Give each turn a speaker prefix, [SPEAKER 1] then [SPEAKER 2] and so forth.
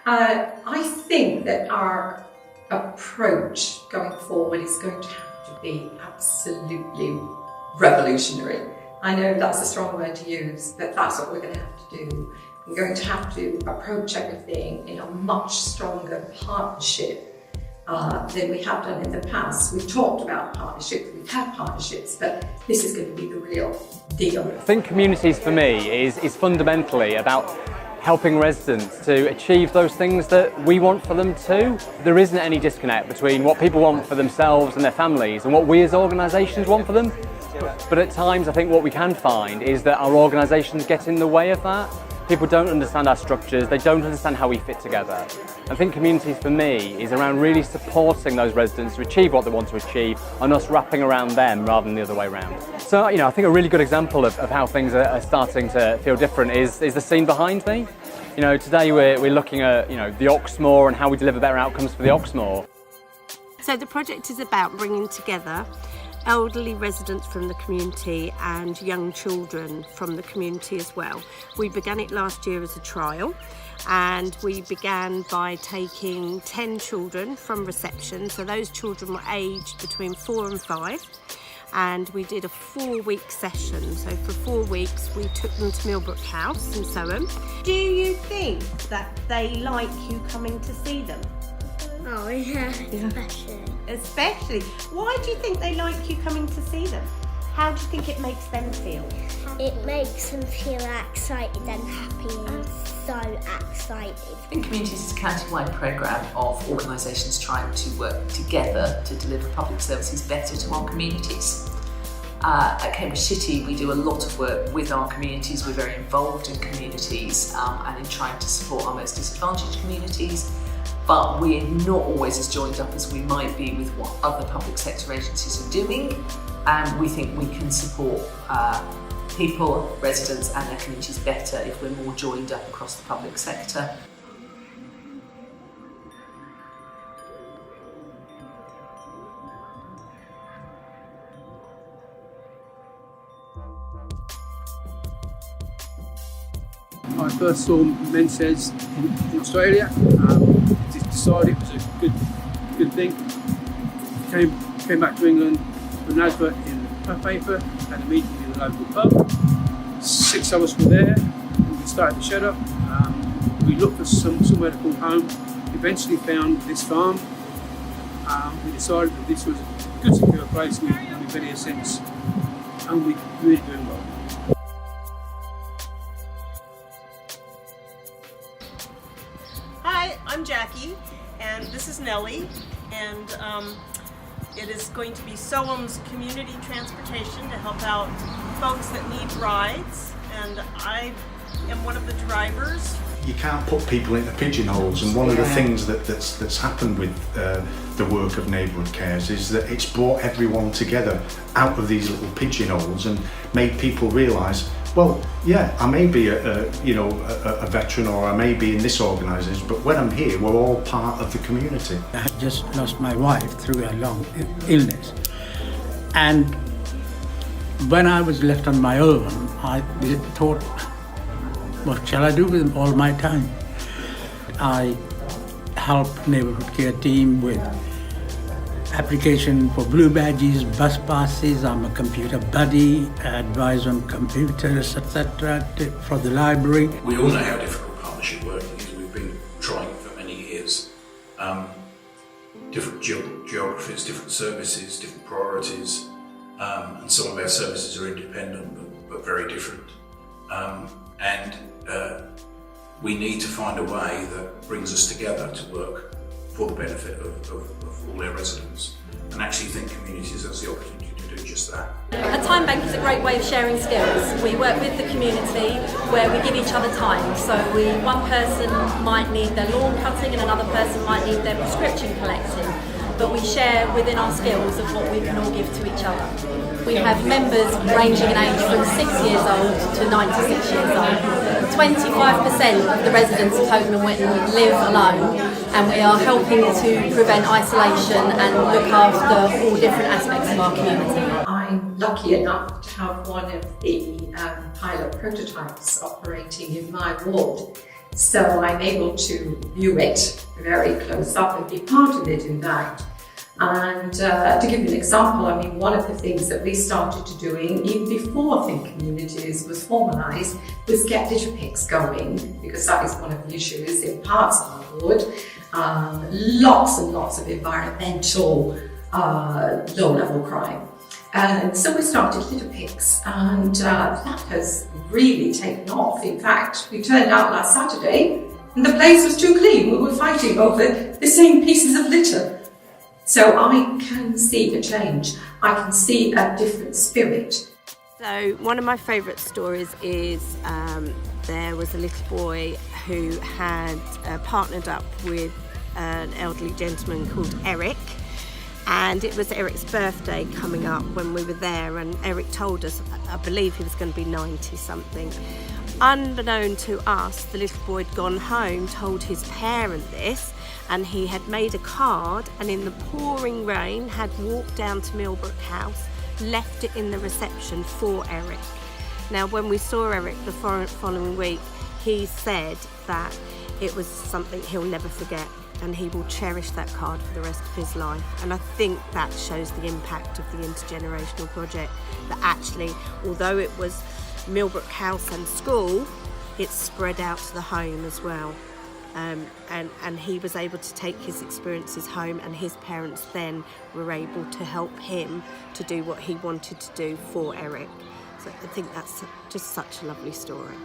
[SPEAKER 1] I think that our approach going forward is going to have to be absolutely revolutionary. I know that's a strong word to use, but that's what we're going to have to do. We're going to have to approach everything in a much stronger partnership than we have done in the past. We've talked about partnerships, we've had partnerships, but this is going to be the real deal.
[SPEAKER 2] I think communities for me is fundamentally about helping residents to achieve those things that we want for them too. There isn't any disconnect between what people want for themselves and their families and what we as organisations want for them. But at times I think what we can find is that our organisations get in the way of that. People don't understand our structures, they don't understand how we fit together. I think communities for me is around really supporting those residents to achieve what they want to achieve and us wrapping around them rather than the other way around. So, I think a really good example of how things are starting to feel different is the scene behind me. Today we're looking at, the Oxmoor and how we deliver better outcomes for the Oxmoor.
[SPEAKER 3] So the project is about bringing together elderly residents from the community and young children from the community as well. We began it last year as a trial, and we began by taking 10 children from reception. So those children were aged between 4 and 5, and we did a 4-week session. So for 4 weeks we took them to Millbrook House in Soham. Do you think that they like you coming to see them?
[SPEAKER 4] Oh yeah,
[SPEAKER 3] Especially. Why do you think they like you coming to see them? How do you think it makes them feel?
[SPEAKER 4] It makes them feel excited and happy and so excited.
[SPEAKER 5] In Communities is a county-wide programme of organisations trying to work together to deliver public services better to our communities. At Cambridge City we do a lot of work with our communities. We're very involved in communities and in trying to support our most disadvantaged communities. But we're not always as joined up as we might be with what other public sector agencies are doing, and we think we can support people, residents and their communities better if we're more joined up across the public sector.
[SPEAKER 6] I first saw RamShed in Australia. Decided it was a good thing. Came back to England with an advert in the paper, had a meeting in the local pub. 6 of us were there, and we started to shed up. We looked for somewhere to call home. Eventually found this farm. We decided that this was a good secure place. We've been here since, and we're really doing well.
[SPEAKER 7] Hi, I'm Jackie, and this is Nellie, and it is going to be Soham's community transportation to help out folks that need rides, and I am one of the drivers.
[SPEAKER 8] You can't put people into pigeonholes, and one of the things that's happened with the work of Neighbourhood Cares is that it's brought everyone together out of these little pigeonholes and made people realise, well, yeah, I may be a veteran, or I may be in this organisation, but when I'm here, we're all part of the community.
[SPEAKER 9] I had just lost my wife through a long illness, and when I was left on my own, I thought, what shall I do with all my time? I helped Neighbourhood Care team with application for blue badges, bus passes. I'm a computer buddy, advise on computers, etc. for the library.
[SPEAKER 10] We all know how difficult partnership work is. We've been trying it for many years. Different geographies, different services, different priorities, and some of our services are independent but very different. We need to find a way that brings us together to work for the benefit of all our residents, and actually think communities has the opportunity to do just that.
[SPEAKER 11] A Timebank is a great way of sharing skills. We work with the community where we give each other time. So one person might need their lawn cutting and another person might need their prescription collecting. But we share within our skills of what we can all give to each other. We have members ranging in age from 6 years old to 96 years old. 25% of the residents of Houghton and Wyton live alone, and we are helping to prevent isolation and look after all different aspects of our community.
[SPEAKER 1] I'm lucky enough to have one of the pilot prototypes operating in my ward, So I'm able to view it very close up and be part of it in that. And to give you an example, I mean, one of the things that we started to doing, even before Think Communities was formalised, was get litter picks going, because that is one of the issues in parts of our ward. Lots and lots of environmental low-level crime. And so we started litter picks, and that has really taken off. In fact, we turned out last Saturday and the place was too clean. We were fighting over the same pieces of litter. So I can see a change. I can see a different spirit.
[SPEAKER 3] So one of my favourite stories is there was a little boy who had partnered up with an elderly gentleman called Eric, and it was Eric's birthday coming up when we were there, and Eric told us, I believe he was going to be 90 something. Unbeknown to us, the little boy had gone home, told his parent this, and he had made a card, and in the pouring rain had walked down to Millbrook House, left it in the reception for Eric. Now when we saw Eric the following week, he said that it was something he'll never forget, and he will cherish that card for the rest of his life. And I think that shows the impact of the intergenerational project, that actually, although it was Millbrook House and school, it's spread out to the home as well. And he was able to take his experiences home, and his parents then were able to help him to do what he wanted to do for Eric. So I think that's just such a lovely story.